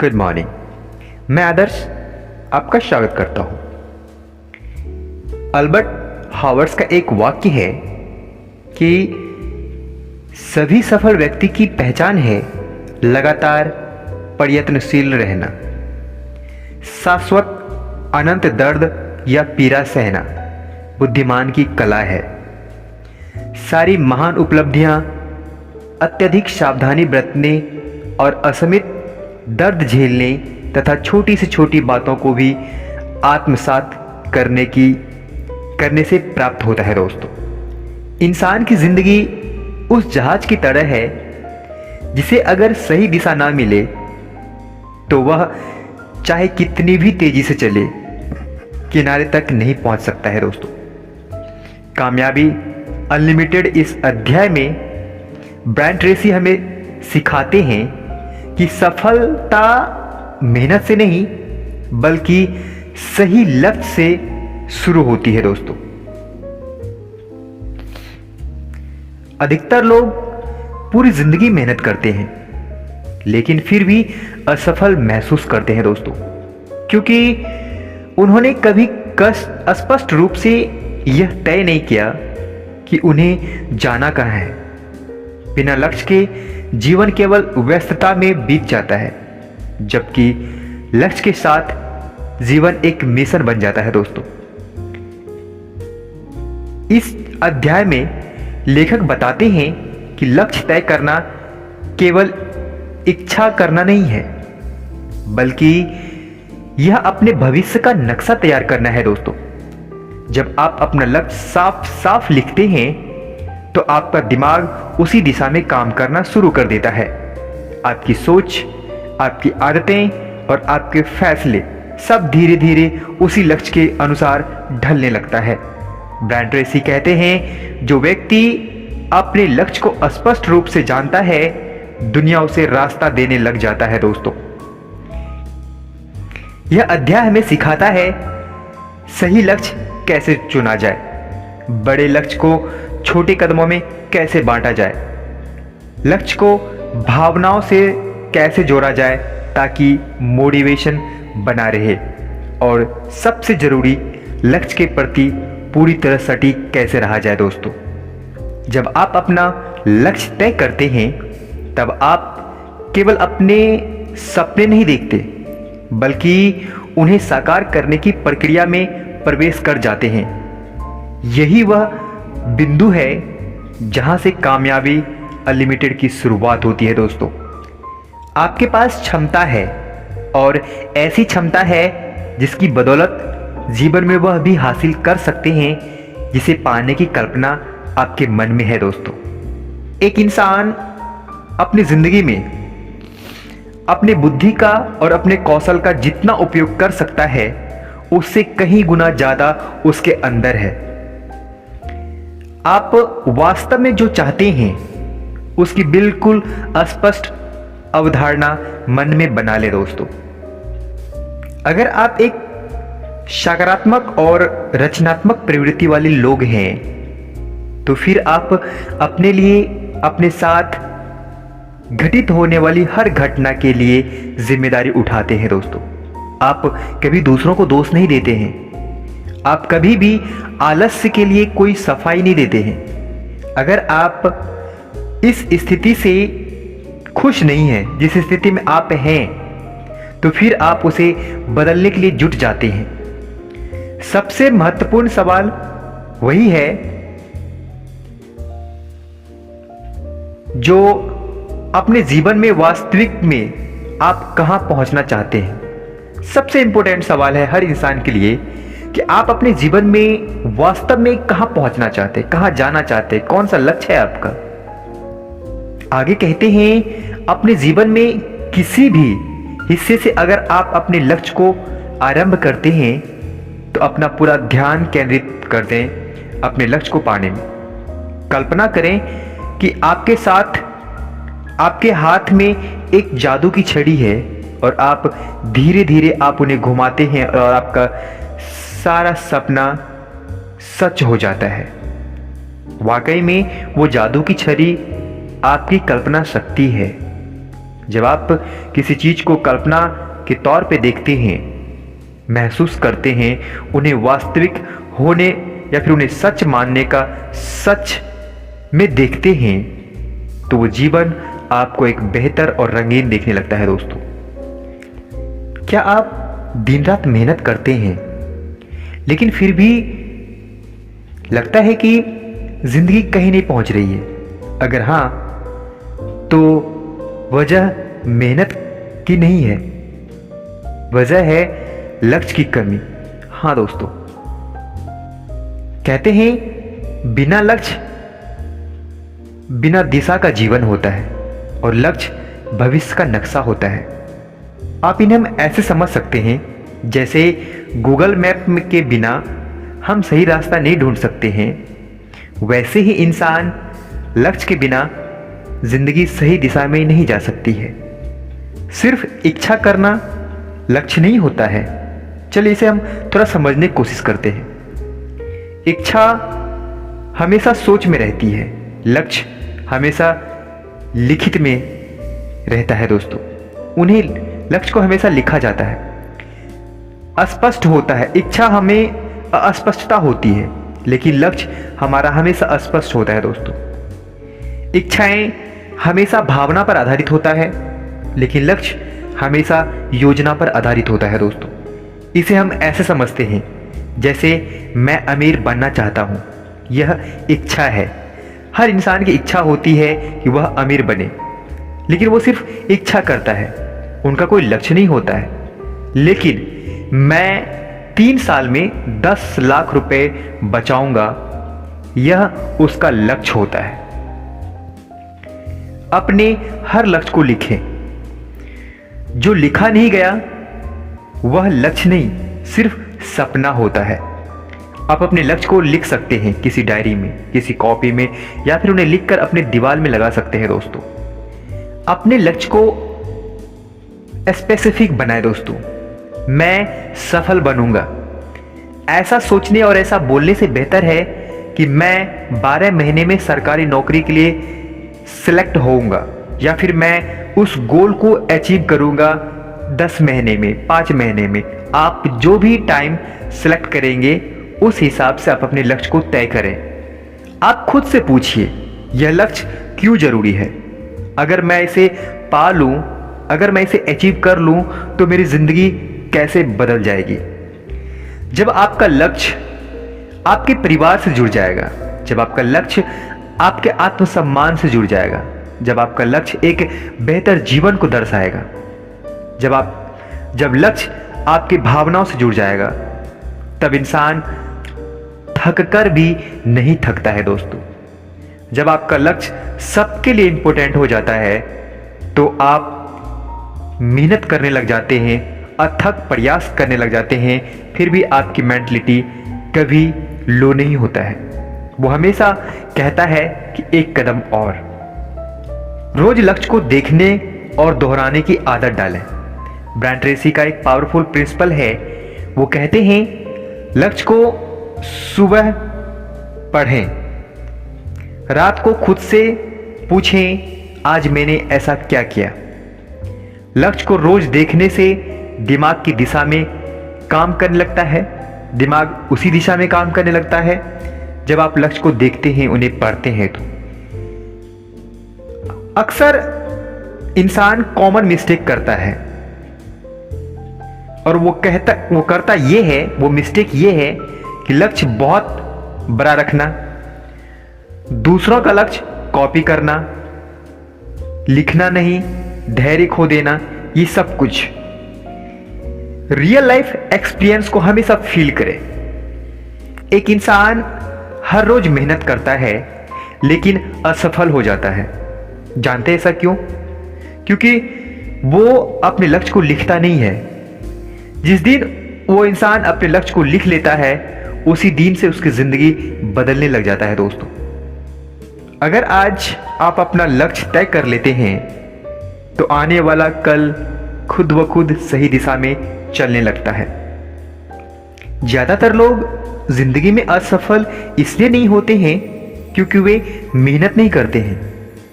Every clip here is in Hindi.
Good morning. मैं आदर्श आपका स्वागत करता हूं। अल्बर्ट हॉवर्ड्स का एक वाक्य है कि सभी सफल व्यक्ति की पहचान है लगातार प्रयत्नशील रहना, शाश्वत अनंत दर्द या पीड़ा सहना बुद्धिमान की कला है। सारी महान उपलब्धियां अत्यधिक सावधानी बरतने और असीमित दर्द झेलने तथा छोटी से छोटी बातों को भी आत्मसात करने से प्राप्त होता है। दोस्तों, इंसान की जिंदगी उस जहाज की तरह है जिसे अगर सही दिशा ना मिले तो वह चाहे कितनी भी तेजी से चले किनारे तक नहीं पहुंच सकता है। दोस्तों, कामयाबी अनलिमिटेड इस अध्याय में ब्रायन ट्रेसी हमें सिखाते हैं कि सफलता मेहनत से नहीं बल्कि सही लक्ष्य से शुरू होती है। दोस्तों, अधिकतर लोग पूरी जिंदगी मेहनत करते हैं लेकिन फिर भी असफल महसूस करते हैं। दोस्तों, क्योंकि उन्होंने कभी स्पष्ट रूप से यह तय नहीं किया कि उन्हें जाना कहाँ है। बिना लक्ष्य के जीवन केवल व्यस्तता में बीत जाता है, जबकि लक्ष्य के साथ जीवन एक मिशन बन जाता है। दोस्तों, इस अध्याय में लेखक बताते हैं कि लक्ष्य तय करना केवल इच्छा करना नहीं है बल्कि यह अपने भविष्य का नक्शा तैयार करना है। दोस्तों, जब आप अपना लक्ष्य साफ साफ लिखते हैं तो आपका दिमाग उसी दिशा में काम करना शुरू कर देता है। आपकी सोच, आपकी आदतें और आपके फैसले सब धीरे धीरे उसी लक्ष्य के अनुसार ढलने लगता है। ब्रायन ट्रेसी कहते हैं, जो व्यक्ति अपने लक्ष्य को स्पष्ट रूप से जानता है दुनिया उसे रास्ता देने लग जाता है। दोस्तों, यह अध्याय हमें सिखाता है सही लक्ष्य कैसे चुना जाए, बड़े लक्ष्य को छोटे कदमों में कैसे बांटा जाए, लक्ष्य को भावनाओं से कैसे जोड़ा जाए ताकि मोटिवेशन बना रहे, और सबसे जरूरी लक्ष्य के प्रति पूरी तरह सटीक कैसे रहा जाए। दोस्तों, जब आप अपना लक्ष्य तय करते हैं तब आप केवल अपने सपने नहीं देखते बल्कि उन्हें साकार करने की प्रक्रिया में प्रवेश कर जाते हैं। यही वह बिंदु है जहां से कामयाबी अनलिमिटेड की शुरुआत होती है। दोस्तों, आपके पास क्षमता है और ऐसी क्षमता है जिसकी बदौलत जीवन में वह भी हासिल कर सकते हैं जिसे पाने की कल्पना आपके मन में है। दोस्तों, एक इंसान अपनी जिंदगी में अपने बुद्धि का और अपने कौशल का जितना उपयोग कर सकता है उससे कहीं गुना ज्यादा उसके अंदर है। आप वास्तव में जो चाहते हैं उसकी बिल्कुल स्पष्ट अवधारणा मन में बना ले। दोस्तों, अगर आप एक सकारात्मक और रचनात्मक प्रवृत्ति वाले लोग हैं तो फिर आप अपने लिए, अपने साथ घटित होने वाली हर घटना के लिए जिम्मेदारी उठाते हैं। दोस्तों, आप कभी दूसरों को दोष नहीं देते हैं, आप कभी भी आलस्य के लिए कोई सफाई नहीं देते हैं। अगर आप इस स्थिति से खुश नहीं हैं, जिस स्थिति में आप हैं, तो फिर आप उसे बदलने के लिए जुट जाते हैं। सबसे महत्वपूर्ण सवाल वही है जो अपने जीवन में वास्तविक में आप कहां पहुंचना चाहते हैं। सबसे इंपॉर्टेंट सवाल है हर इंसान के लिए कि आप अपने जीवन में वास्तव में कहां पहुंचना चाहते हैं, कहां जाना चाहते हैं, कौन सा लक्ष्य है आपका। आगे कहते हैं, अपने जीवन में किसी भी हिस्से से अगर आप अपने लक्ष्य को आरंभ करते हैं तो अपना पूरा ध्यान केंद्रित कर दें अपने लक्ष्य को पाने में। कल्पना करें कि आपके साथ, आपके हाथ में एक जादू की छड़ी है और आप धीरे धीरे आप उन्हें घुमाते हैं और आपका सारा सपना सच हो जाता है। वाकई में वो जादू की छड़ी आपकी कल्पना शक्ति है। जब आप किसी चीज को कल्पना के तौर पे देखते हैं, महसूस करते हैं, उन्हें वास्तविक होने या फिर उन्हें सच मानने का सच में देखते हैं, तो वो जीवन आपको एक बेहतर और रंगीन दिखने लगता है दोस्तों। क्या आप दिन रात मेहनत करते हैं लेकिन फिर भी लगता है कि जिंदगी कहीं नहीं पहुंच रही है? अगर हाँ, तो वजह मेहनत की नहीं है, वजह है लक्ष्य की कमी। हाँ दोस्तों, कहते हैं बिना लक्ष्य बिना दिशा का जीवन होता है और लक्ष्य भविष्य का नक्शा होता है। आप इन्हें हम ऐसे समझ सकते हैं जैसे गूगल मैप के बिना हम सही रास्ता नहीं ढूंढ सकते हैं, वैसे ही इंसान लक्ष्य के बिना जिंदगी सही दिशा में नहीं जा सकती है। सिर्फ इच्छा करना लक्ष्य नहीं होता है। चलिए इसे हम थोड़ा समझने की कोशिश करते हैं। इच्छा हमेशा सोच में रहती है, लक्ष्य हमेशा लिखित में रहता है दोस्तों। उन्हें लक्ष्य को हमेशा लिखा जाता है, अस्पष्ट होता है। इच्छा हमें अस्पष्टता होती है, लेकिन लक्ष्य हमारा हमेशा अस्पष्ट होता है दोस्तों। इच्छाएं हमेशा भावना पर आधारित होता है, लेकिन लक्ष्य हमेशा योजना पर आधारित होता है दोस्तों। इसे हम ऐसे समझते हैं जैसे मैं अमीर बनना चाहता हूं, यह इच्छा है। हर इंसान की इच्छा होती है कि वह अमीर बने, लेकिन वो सिर्फ इच्छा करता है, उनका कोई लक्ष्य नहीं होता है। लेकिन मैं 3 साल में 10 लाख रुपए बचाऊंगा, यह उसका लक्ष्य होता है। अपने हर लक्ष्य को लिखें। जो लिखा नहीं गया वह लक्ष्य नहीं, सिर्फ सपना होता है। आप अपने लक्ष्य को लिख सकते हैं किसी डायरी में, किसी कॉपी में, या फिर उन्हें लिखकर अपने दीवार में लगा सकते हैं दोस्तों। अपने लक्ष्य को स्पेसिफिक बनाए दोस्तों। मैं सफल बनूंगा, ऐसा सोचने और ऐसा बोलने से बेहतर है कि मैं 12 महीने में सरकारी नौकरी के लिए सिलेक्ट होऊंगा, या फिर मैं उस गोल को अचीव करूंगा 10 महीने में, 5 महीने में। आप जो भी टाइम सिलेक्ट करेंगे उस हिसाब से आप अपने लक्ष्य को तय करें। आप खुद से पूछिए यह लक्ष्य क्यों जरूरी है। अगर मैं इसे पा लूं, अगर मैं इसे अचीव कर लूं, तो मेरी जिंदगी कैसे बदल जाएगी। जब आपका लक्ष्य आपके परिवार से जुड़ जाएगा, जब आपका लक्ष्य आपके आत्मसम्मान से जुड़ जाएगा, जब आपका लक्ष्य एक बेहतर जीवन को दर्शाएगा, जब लक्ष्य आपकी भावनाओं से जुड़ जाएगा, तब इंसान थक कर भी नहीं थकता है दोस्तों। जब आपका लक्ष्य सबके लिए इंपॉर्टेंट हो जाता है, तो आप मेहनत करने लग जाते हैं, अथक प्रयास करने लग जाते हैं, फिर भी आपकी मेंटलिटी कभी लो नहीं होता है। वो हमेशा कहता है कि एक कदम और। रोज लक्ष्य को देखने और दोहराने की आदत डालें। ब्रायन ट्रेसी का एक पावरफुल प्रिंसिपल है। वो कहते हैं लक्ष्य को सुबह पढ़ें, रात को खुद से पूछें आज मैंने ऐसा क्या किया। लक्ष्य को रोज देखने से दिमाग की दिशा में काम करने लगता है, दिमाग उसी दिशा में काम करने लगता है जब आप लक्ष्य को देखते हैं, उन्हें पढ़ते हैं। तो अक्सर इंसान कॉमन मिस्टेक करता है, और वो करता ये है, वो मिस्टेक ये है कि लक्ष्य बहुत बड़ा रखना, दूसरों का लक्ष्य कॉपी करना, लिखना नहीं, धैर्य खो देना, ये सब कुछ। रियल लाइफ एक्सपीरियंस को हमेशा फील करें। एक इंसान हर रोज मेहनत करता है लेकिन असफल हो जाता है। जानते हैं ऐसा क्यों? क्योंकि वो अपने लक्ष्य को लिखता नहीं है। जिस दिन वो इंसान अपने लक्ष्य को लिख लेता है, उसी दिन से उसकी जिंदगी बदलने लग जाता है दोस्तों। अगर आज आप अपना लक्ष्य तय कर लेते हैं, तो आने वाला कल खुद ब खुद सही दिशा में चलने लगता है। ज्यादातर लोग जिंदगी में असफल इसलिए नहीं होते हैं क्योंकि वे मेहनत नहीं करते हैं,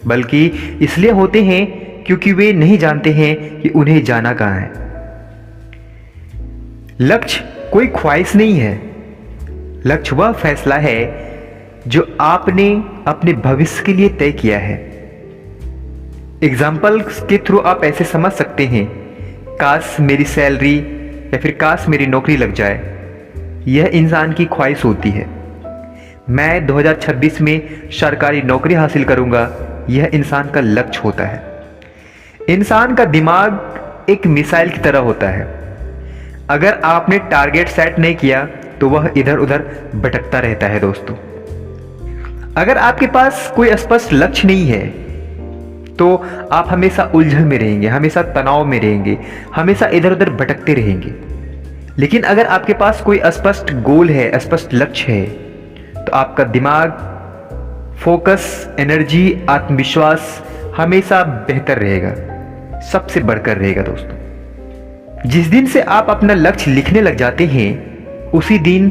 बल्कि इसलिए होते हैं क्योंकि वे नहीं जानते हैं कि उन्हें जाना कहाँ है। लक्ष्य कोई ख्वाहिश नहीं है, लक्ष्य वह फैसला है जो आपने अपने भविष्य के लिए तय किया है। एग्जाम्पल्स के थ्रू आप ऐसे समझ सकते हैं, काश मेरी सैलरी या फिर काश मेरी नौकरी लग जाए, यह इंसान की ख्वाहिश होती है। मैं 2026 में सरकारी नौकरी हासिल करूंगा, यह इंसान का लक्ष्य होता है। इंसान का दिमाग एक मिसाइल की तरह होता है, अगर आपने टारगेट सेट नहीं किया तो वह इधर उधर भटकता रहता है दोस्तों। अगर आपके पास कोई स्पष्ट लक्ष्य नहीं है तो आप हमेशा उलझन में रहेंगे, हमेशा तनाव में रहेंगे, हमेशा इधर उधर भटकते रहेंगे। लेकिन अगर आपके पास कोई स्पष्ट गोल है, स्पष्ट लक्ष्य है, तो आपका दिमाग, फोकस, एनर्जी, आत्मविश्वास हमेशा बेहतर रहेगा, सबसे बढ़कर रहेगा दोस्तों। जिस दिन से आप अपना लक्ष्य लिखने लग जाते हैं, उसी दिन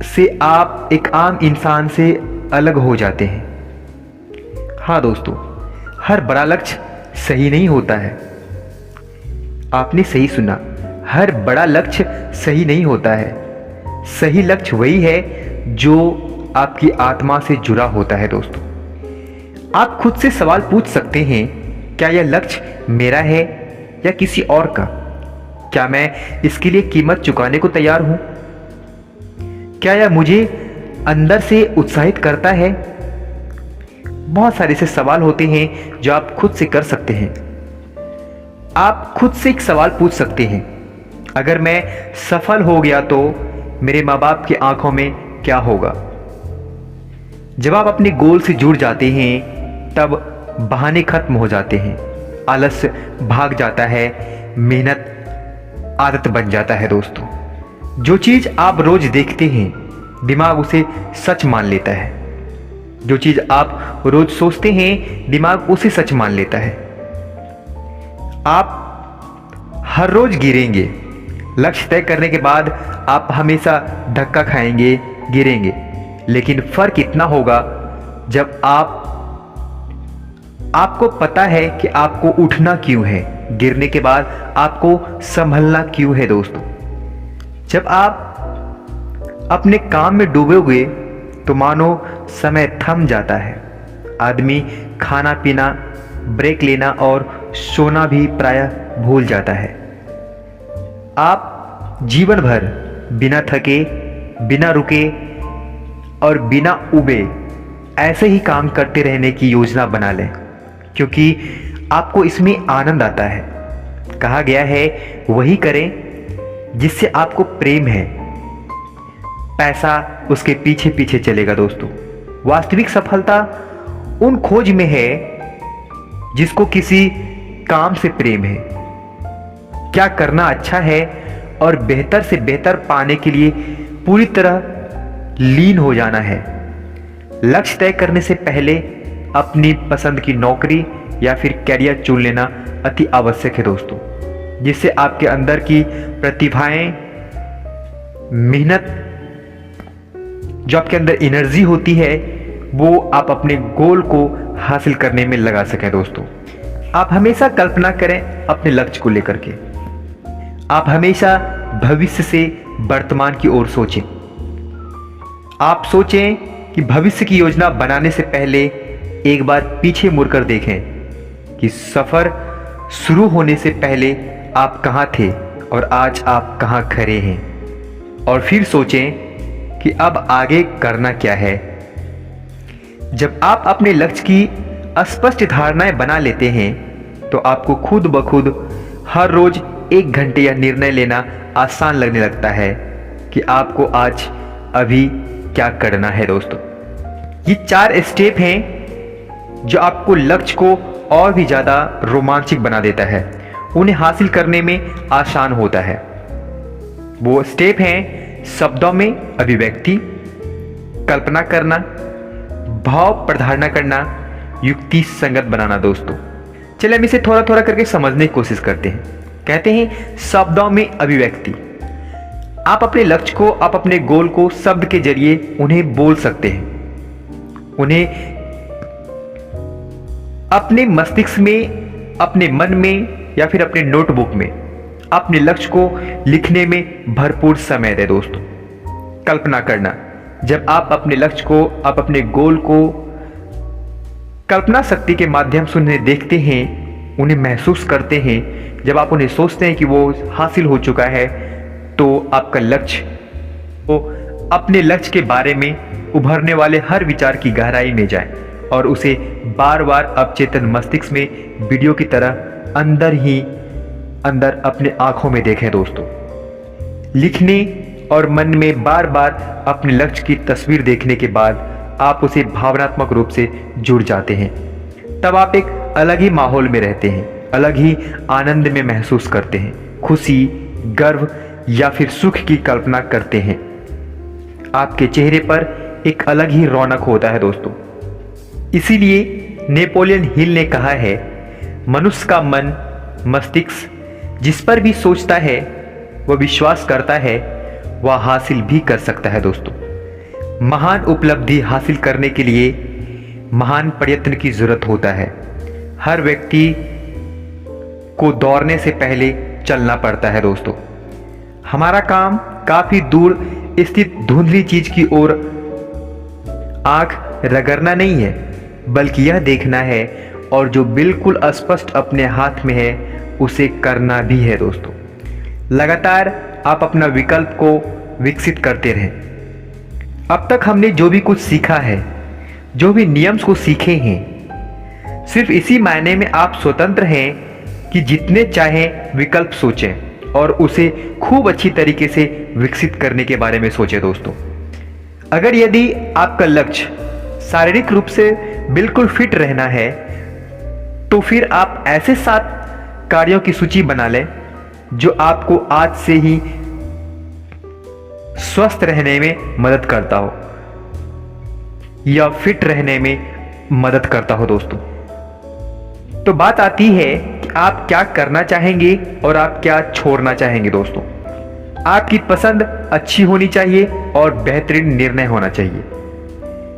से आप एक आम इंसान से अलग हो जाते हैं। हाँ दोस्तों, हर बड़ा लक्ष्य सही नहीं होता है। आपने सही सुना, हर बड़ा लक्ष्य सही नहीं होता है। सही लक्ष्य वही है जो आपकी आत्मा से जुड़ा होता है दोस्तों। आप खुद से सवाल पूछ सकते हैं, क्या यह लक्ष्य मेरा है या किसी और का? क्या मैं इसके लिए कीमत चुकाने को तैयार हूं? क्या यह मुझे अंदर से उत्साहित करता है? बहुत सारे ऐसे सवाल होते हैं जो आप खुद से कर सकते हैं। आप खुद से एक सवाल पूछ सकते हैं, अगर मैं सफल हो गया तो मेरे माँ बाप की आंखों में क्या होगा? जब आप अपने गोल से जुड़ जाते हैं तब बहाने खत्म हो जाते हैं, आलस्य भाग जाता है, मेहनत आदत बन जाता है दोस्तों। जो चीज आप रोज देखते हैं, दिमाग उसे सच मान लेता है। जो चीज आप रोज सोचते हैं, दिमाग उसे सच मान लेता है। आप हर रोज गिरेंगे। लक्ष्य तय करने के बाद आप हमेशा धक्का खाएंगे, गिरेंगे, लेकिन फर्क इतना होगा जब आपको पता है कि आपको उठना क्यों है, गिरने के बाद आपको संभलना क्यों है दोस्तों। जब आप अपने काम में डूबोगे तो मानो समय थम जाता है। आदमी खाना पीना, ब्रेक लेना और सोना भी प्रायः भूल जाता है। आप जीवन भर बिना थके, बिना रुके और बिना उबे ऐसे ही काम करते रहने की योजना बना लें, क्योंकि आपको इसमें आनंद आता है। कहा गया है, वही करें जिससे आपको प्रेम है, पैसा उसके पीछे पीछे चलेगा दोस्तों। वास्तविक सफलता उन खोज में है जिसको किसी काम से प्रेम है। क्या करना अच्छा है और बेहतर से बेहतर पाने के लिए पूरी तरह लीन हो जाना है। लक्ष्य तय करने से पहले अपनी पसंद की नौकरी या फिर कैरियर चुन लेना अति आवश्यक है दोस्तों, जिससे आपके अंदर की प्रतिभाएं, मेहनत, जो आपके अंदर एनर्जी होती है, वो आप अपने गोल को हासिल करने में लगा सकें दोस्तों। आप हमेशा कल्पना करें अपने लक्ष्य को लेकर के। आप हमेशा भविष्य से वर्तमान की ओर सोचें। आप सोचें कि भविष्य की योजना बनाने से पहले एक बार पीछे मुड़कर देखें कि सफर शुरू होने से पहले आप कहां थे और आज आप कहां खड़े हैं, और फिर सोचें कि अब आगे करना क्या है। जब आप अपने लक्ष्य की स्पष्ट धारणाएं बना लेते हैं तो आपको खुद ब खुद हर रोज 1 घंटे या निर्णय लेना आसान लगने लगता है कि आपको आज अभी क्या करना है दोस्तों। ये 4 स्टेप हैं जो आपको लक्ष्य को और भी ज़्यादा रोमांचक बना देता है, उन्हें हासिल करने में आसान होता है। वो स्टेप हैं शब्दों में अभिव्यक्ति, कल्पना करना, भाव प्रधारणा करना, युक्ति संगत बनाना दोस्तों। चलिए हम इसे थोड़ा थोड़ा करके समझने की कोशिश करते हैं। कहते हैं शब्दों में अभिव्यक्ति। आप अपने लक्ष्य को, आप अपने गोल को शब्द के जरिए उन्हें बोल सकते हैं, उन्हें अपने मस्तिष्क में अपने मन में या फिर अपने नोटबुक में अपने लक्ष्य को लिखने में भरपूर समय दें दोस्तों। कल्पना करना, जब आप अपने लक्ष्य को, आप अपने गोल को कल्पना शक्ति के माध्यम से उन्हें देखते हैं, उन्हें महसूस करते हैं, जब आप उन्हें सोचते हैं कि वो हासिल हो चुका है, तो आपका लक्ष्य, वो अपने लक्ष्य के बारे में उभरने वाले हर विचार की गहराई में जाए और उसे बार बार अवचेतन मस्तिष्क में वीडियो की तरह अंदर ही अंदर अपने आंखों में देखें दोस्तों। लिखने और मन में बार बार अपने लक्ष्य की तस्वीर देखने के बाद आप उसे भावनात्मक रूप से जुड़ जाते हैं। तब आप एक अलग ही माहौल में रहते हैं, अलग ही आनंद में महसूस करते हैं, खुशी, गर्व या फिर सुख की कल्पना करते हैं। आपके चेहरे पर एक अलग ही रौनक होता है दोस्तों। इसीलिए नेपोलियन हिल ने कहा है, मनुष्य का मन, मस्तिष्क जिस पर भी सोचता है, वह विश्वास करता है, वह हासिल भी कर सकता है दोस्तों। महान उपलब्धि हासिल करने के लिए महान प्रयत्न की जरूरत होता है। हर व्यक्ति को दौड़ने से पहले चलना पड़ता है दोस्तों। हमारा काम काफी दूर स्थित धुंधली चीज की ओर आंख रगड़ना नहीं है, बल्कि यह देखना है और जो बिल्कुल स्पष्ट अपने हाथ में है उसे करना भी है दोस्तों। लगातार आप अपना विकल्प को विकसित करते रहें। अब तक हमने जो भी कुछ सीखा है, जो भी नियम को सीखे हैं, सिर्फ इसी मायने में आप स्वतंत्र हैं कि जितने चाहें विकल्प सोचें और उसे खूब अच्छी तरीके से विकसित करने के बारे में सोचें दोस्तों। अगर यदि आपका लक्ष्य शारीरिक रूप से बिल्कुल फिट रहना है, तो फिर आप ऐसे 7 कार्यों की सूची बना लें जो आपको आज से ही स्वस्थ रहने में मदद करता हो या फिट रहने में मदद करता हो दोस्तों। तो बात आती है कि आप क्या करना चाहेंगे और आप क्या छोड़ना चाहेंगे दोस्तों। आपकी पसंद अच्छी होनी चाहिए और बेहतरीन निर्णय होना चाहिए।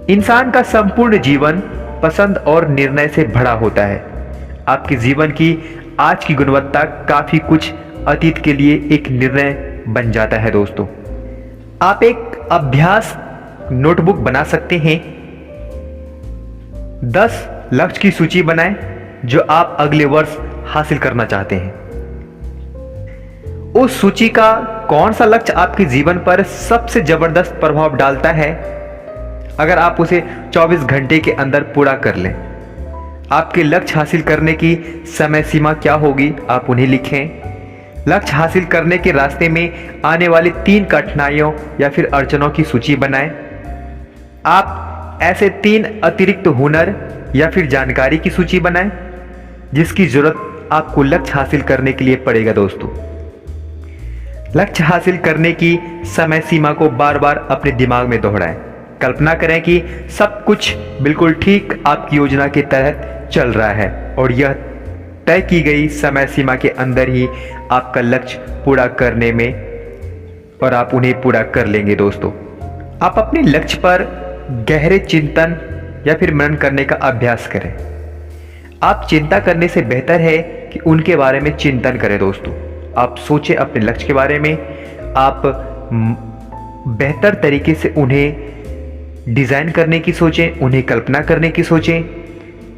इंसान का संपूर्ण जीवन पसंद और निर्णय से भरा होता है। आपके जीवन की आज की गुणवत्ता काफी कुछ अतीत के लिए एक निर्णय बन जाता है दोस्तों। आप एक अभ्यास नोटबुक बना सकते हैं। 10 लक्ष्य की सूची बनाएं जो आप अगले वर्ष हासिल करना चाहते हैं। उस सूची का कौन सा लक्ष्य आपके जीवन पर सबसे जबरदस्त प्रभाव डालता है, अगर आप उसे 24 घंटे के अंदर पूरा कर लें। आपके लक्ष्य हासिल करने की समय सीमा क्या होगी, आप उन्हें लिखें। लक्ष्य हासिल करने के रास्ते में आने वाली 3 कठिनाइयों या फिर अड़चनों की सूची बनाएं। आप ऐसे 3 अतिरिक्त हुनर या फिर जानकारी की सूची बनाएं जिसकी जरूरत आपको लक्ष्य हासिल करने के लिए पड़ेगा दोस्तों। लक्ष्य हासिल करने की समय सीमा को बार बार अपने दिमाग में दोहराएं। कल्पना करें कि सब कुछ बिल्कुल ठीक आपकी योजना के तहत चल रहा है और यह तय की गई समय सीमा के अंदर ही आपका लक्ष्य पूरा करने में और आप उन्हें पूरा कर लेंगे दोस्तों। आप अपने लक्ष्य पर गहरे चिंतन या फिर मनन करने का अभ्यास करें। आप चिंता करने से बेहतर है कि उनके बारे में चिंतन करें दोस्तों। आप सोचें अपने लक्ष्य के बारे में, आप बेहतर तरीके से उन्हें डिज़ाइन करने की सोचें, उन्हें कल्पना करने की सोचें,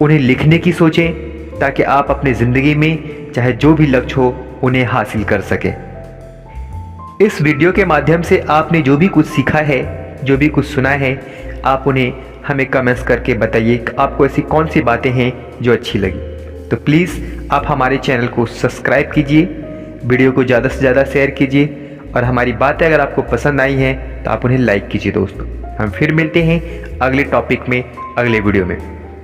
उन्हें लिखने की सोचें, ताकि आप अपनी ज़िंदगी में चाहे जो भी लक्ष्य हो उन्हें हासिल कर सकें। इस वीडियो के माध्यम से आपने जो भी कुछ सीखा है, जो भी कुछ सुना है, आप उन्हें हमें कमेंट्स करके बताइए कि आपको ऐसी कौन सी बातें हैं जो अच्छी लगी। तो प्लीज़ आप हमारे चैनल को सब्सक्राइब कीजिए, वीडियो को ज़्यादा से ज़्यादा शेयर कीजिए और हमारी बातें अगर आपको पसंद आई हैं तो आप उन्हें लाइक कीजिए दोस्तों। हम फिर मिलते हैं अगले टॉपिक में, अगले वीडियो में।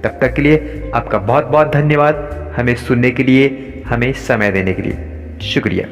तब तक के लिए आपका बहुत बहुत धन्यवाद हमें सुनने के लिए, हमें समय देने के लिए। शुक्रिया।